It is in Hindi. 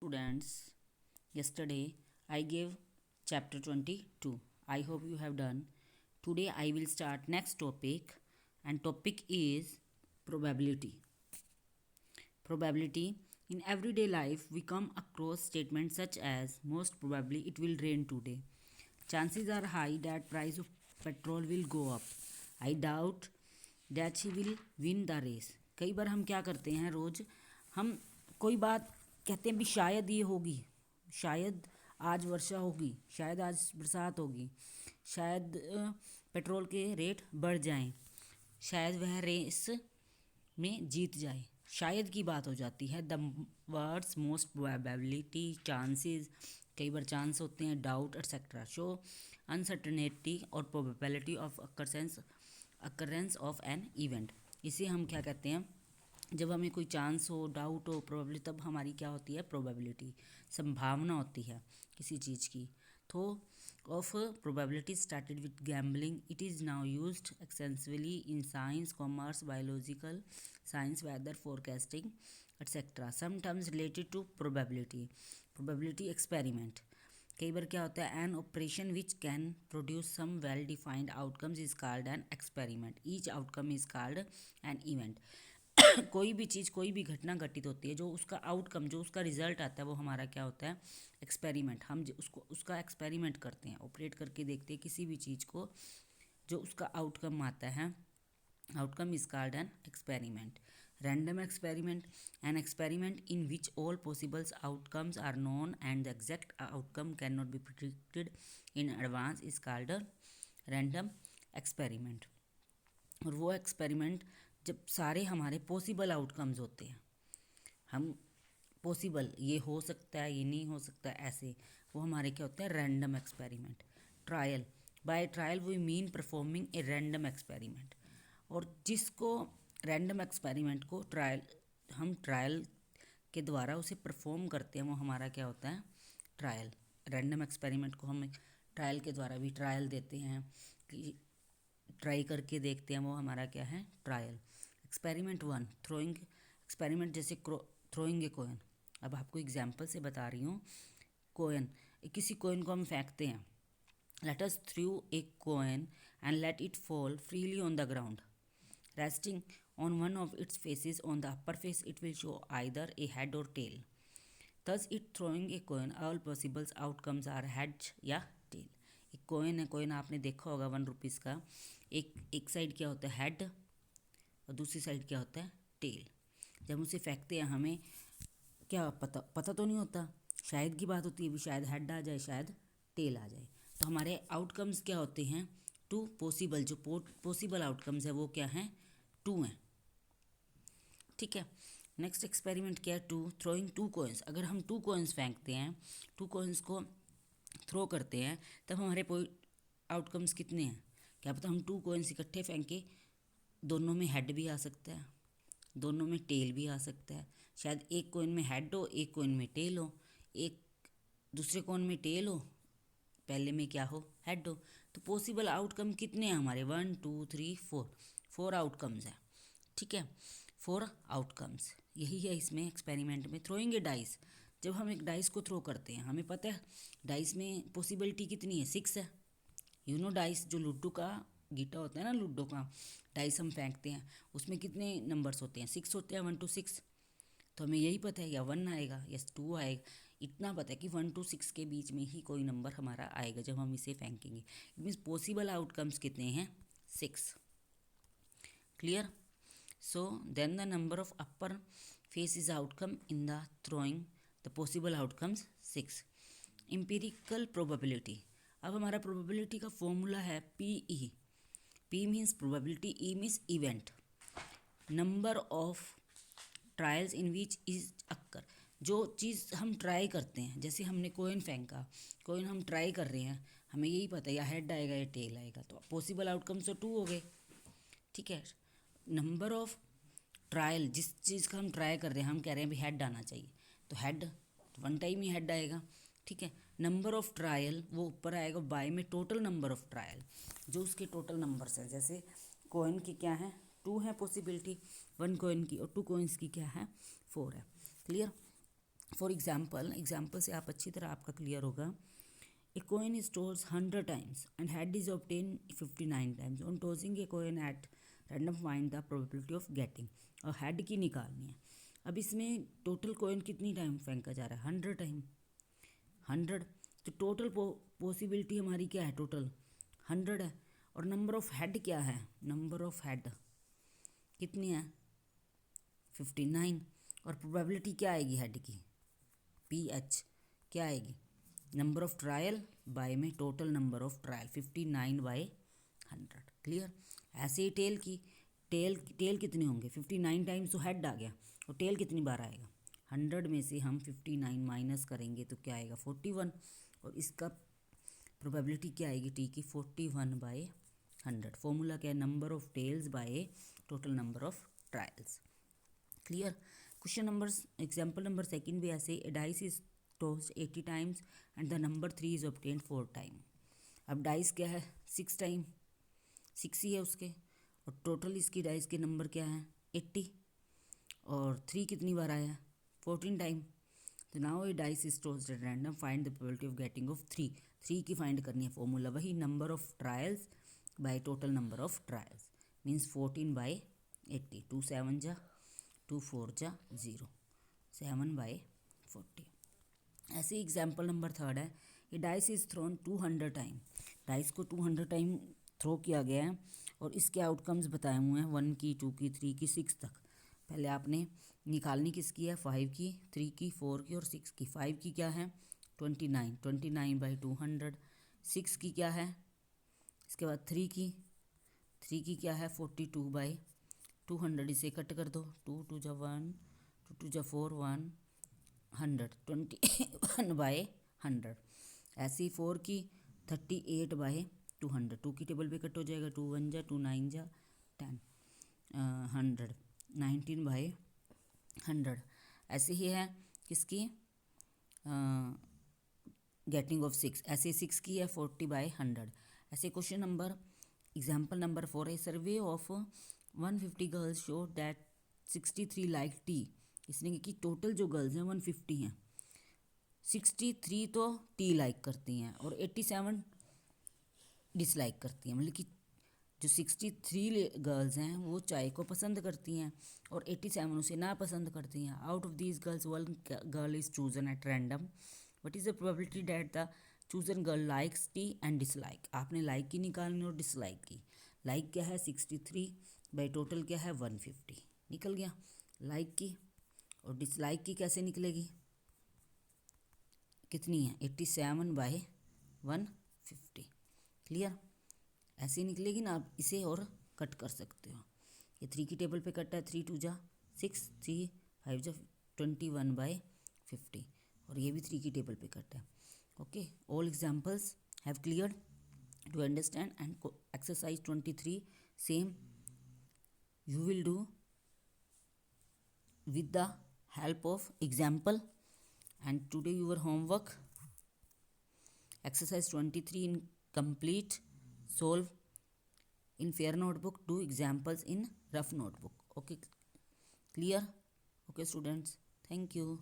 Students, yesterday I gave chapter 22. I hope you have done. Today I will start next topic, and topic is probability. Probability. In everyday life we come across statements such as most probably it will rain today. Chances are high that price of petrol will go up. I doubt that she will win the race. कई बार हम क्या करते हैं, रोज़ हम कोई बात कहते हैं भी शायद ये होगी, शायद आज वर्षा होगी, शायद आज बरसात होगी, शायद पेट्रोल के रेट बढ़ जाएं, शायद वह रेस में जीत जाए। शायद की बात हो जाती है। The words most probability, chances, कई बार चांस होते हैं, डाउट एटसेट्रा शो अनसर्टेनिटी और probability of occurrence of an event. इसे हम क्या कहते हैं, जब हमें कोई चांस हो, डाउट हो, प्रोबेबिलिटी, तब हमारी क्या होती है, प्रोबेबिलिटी, संभावना होती है किसी चीज़ की। तो of probability started with gambling. It is now used extensively in science, commerce, biological science, weather forecasting, etc. Some terms related to probability. Probability experiment. कई बार क्या होता है, an operation which can produce some well defined outcomes is called an experiment. Each outcome is called an event. कोई भी चीज़, कोई भी घटना घटित होती है, जो उसका आउटकम, जो उसका रिजल्ट आता है, वो हमारा क्या होता है, एक्सपेरिमेंट। हम उसका एक्सपेरिमेंट करते हैं, ऑपरेट करके देखते हैं किसी भी चीज़ को, जो उसका आउटकम आता है, outcome is called an experiment. Random experiment, an experiment in which all possible outcomes are known and the exact outcome can not be predicted in advance is called random experiment. और वो एक्सपेरिमेंट जब सारे हमारे पॉसिबल आउटकम्स होते हैं, हम पॉसिबल, ये हो सकता है, ये नहीं हो सकता, ऐसे, वो हमारे क्या होते हैं, random experiment. Trial, by trial we mean performing a random experiment. और जिसको रैंडम एक्सपेरिमेंट को हम ट्रायल के द्वारा उसे परफॉर्म करते हैं, वो हमारा क्या होता है, ट्रायल। रैंडम एक्सपेरिमेंट को हम ट्रायल के द्वारा भी ट्रायल देते हैं, कि ट्राई करके देखते हैं, वो हमारा क्या है, ट्रायल। एक्सपेरिमेंट 1, थ्रोइंग एक्सपेरिमेंट, जैसे थ्रोइंग ए कोइन। अब आपको एग्जाम्पल से बता रही हूँ। कोइन, किसी कोइन को हम फेंकते हैं। Let us throw a coin and let it fall freely on the ground, resting on one of its faces. On the upper face it will show either a head और tail. Thus it throwing a coin, all possible outcomes are head या टेल। एक कोइन है, कोइन आपने देखा होगा 1 रुपीज़ का। एक साइड क्या होता है, हेड, और दूसरी साइड क्या होता है, टेल। जब उसे फेंकते हैं, हमें क्या पता तो नहीं होता, शायद की बात होती है, भी शायद हेड आ जाए, शायद टेल आ जाए। तो हमारे आउटकम्स क्या होते हैं, 2 पॉसिबल, जो पॉसिबल आउटकम्स है वो क्या हैं, 2 हैं। ठीक है। नेक्स्ट एक्सपेरिमेंट क्या है, 2 थ्रोइंग 2 कॉइन्स। अगर हम 2 कॉइन्स फेंकते हैं, 2 कॉइन्स को थ्रो करते हैं, तब हमारे आउटकम्स कितने हैं, क्या पता हम 2 कॉइन्स इकट्ठे फेंके, दोनों में हेड भी आ सकता है, दोनों में टेल भी आ सकता है। शायद एक कॉइन में हेड हो, एक कॉइन में टेल हो, एक दूसरे कॉइन में टेल हो, पहले में क्या हो, हेड हो। तो पॉसिबल आउटकम कितने हैं हमारे, 1 2 3 4 आउटकम्स हैं। ठीक है, 4 आउटकम्स, यही है इसमें एक्सपेरिमेंट में। थ्रोइंग ए डाइस, जब हम एक डाइस को थ्रो करते हैं, हमें पता है डाइस में पॉसिबिलिटी कितनी है, 6 है। डाइस, जो लूडो का गीटा होता है ना, लूडो का डाइस हम फेंकते हैं, उसमें कितने नंबर्स होते हैं, 6 होते हैं, 1 to 6। तो हमें यही पता है, या 1 आएगा या 2 आएगा, इतना पता है कि 1 to 6 के बीच में ही कोई नंबर हमारा आएगा जब हम इसे फेंकेंगे। इट मीन्स पॉसिबल आउटकम्स कितने हैं, 6। Clear. So then the number of upper face is outcome in the throwing the possible outcomes 6। Empirical probability, अब हमारा प्रोबेबिलिटी का फॉर्मूला है PE। P means probability, E means event, number of trials in which is occur. जो चीज़ हम ट्राई करते हैं, जैसे हमने कोइन फेंका, कोइन हम ट्राई कर रहे हैं, हमें यही पता है या हेड आएगा या टेल आएगा, तो पॉसिबल आउटकम्स तो 2 हो गए। ठीक है, नंबर ऑफ ट्रायल, जिस चीज़ का हम ट्राई कर रहे हैं, हम कह रहे हैं भी हेड आना चाहिए, तो हेड 1 टाइम ही हेड आएगा। ठीक है, नंबर ऑफ ट्रायल वो ऊपर आएगा, बाय में टोटल नंबर ऑफ ट्रायल, जो उसके टोटल नंबर्स हैं। जैसे कोइन की क्या है, 2 है पॉसिबिलिटी, 1 कोइन की, और 2 कोइंस की क्या है, 4 है। क्लियर। फॉर एग्जाम्पल से आप अच्छी तरह आपका क्लियर होगा. A coin is tossed 100 times and head is obtained 59 times. On tossing a coin at random find the probability of getting. और हेड की निकालनी है. अब इसमें टोटल कॉइन कितनी टाइम फेंका जा रहा है? 100 टाइम. 100. तो टोटल पॉसिबिलिटी हमारी क्या है? टोटल 100 है. और नंबर ऑफ हेड क्या है? नंबर ऑफ हेड कितनी है? 59. और प्रोबेबिलिटी क्या आएगी हेड की? PH. क्या आएगी? नंबर ऑफ ट्रायल बाय में total number of trial 59 by 100. Clear. ऐसे ही टेल कितने होंगे? 59 टाइम्स तो हेड आ गया. और टेल कितनी बार आएगा? 100 में से हम 59 माइनस करेंगे तो क्या आएगा? 41. और इसका प्रोबेबिलिटी क्या आएगी टी की? 41 बाय 100. फॉर्मूला क्या है? Number of tails by total number of trials. Clear. Question number example number second भी ऐसे. A dice is tossed 80 times and the number 3 is obtained 4 time. अब डाइस क्या है? 6 टाइम, 6 ही है उसके. और टोटल इसकी डाइस के नंबर क्या है? 80. और 3 कितनी बार आया? 14 टाइम. तो now a dice is tossed at random find the probability of getting of 3. 3 की फाइंड करनी है. फॉर्मूला वही, number of trials by total number of trials means 14 by 80. 2 7 जा, 2 4 जा 0, 7 बाय 40. ऐसे एग्जाम्पल नंबर थर्ड है. ये dice is throne 200 time. Dice को 200 टाइम थ्रो किया गया है और इसके आउटकम्स बताए हुए हैं 1 की, 2 की, 3 की, 6 तक. पहले आपने निकालनी किसकी है? 5 की, 3 की, 4 की और 6 की. 5 की क्या है? 29. 29 बाई 200. 6 की क्या है? इसके बाद 3 की क्या है? 42 बाई 200. इसे कट कर दो. 2 2 जा 1, 2 2 जा 4, 1, 100. 21 बाय 100. ऐसे ही 4 की 38 बाय 200. 2 की टेबल पे कट हो जाएगा. 2 1 जा, 2 9 जा 10, 100. 19 बाय 100. ऐसे ही है किसकी? Getting off 6. ऐसे 6 की है 40 बाय 100. ऐसे क्वेश्चन नंबर एग्जाम्पल नंबर 4 है. Survey of 150 girls show that 63 like T. इसने कि टोटल जो गर्ल्स हैं 150 हैं. 63 तो टी लाइक करती हैं और 87 डिसलाइक करती हैं. मतलब कि जो 63 गर्ल्स हैं वो चाय को पसंद करती हैं और 87 उसे ना पसंद करती हैं. Out of these girls 1 girl is chosen at random. What is the probability that the chosen girl likes T and dislike. आपने लाइक की निकालनी और डिसलाइक की. लाइक क्या है? 63 बाई टोटल क्या है? 150. निकल गया लाइक की. और डिसलाइक की कैसे निकलेगी? कितनी है? 87 बाय 150. क्लियर. ऐसे ही निकलेगी ना. आप इसे और कट कर सकते हो. ये 3 की टेबल पे कट है. 3 2 जा 6, 3 5 जा 21 बाय 50. और ये भी 3 की टेबल पे कट है. Okay. All examples have clear to understand. And exercise 23 same you will do with the help of example. And today your homework exercise 23 in complete, solve in fair notebook, do examples in rough notebook. Okay, clear? Okay students, thank you.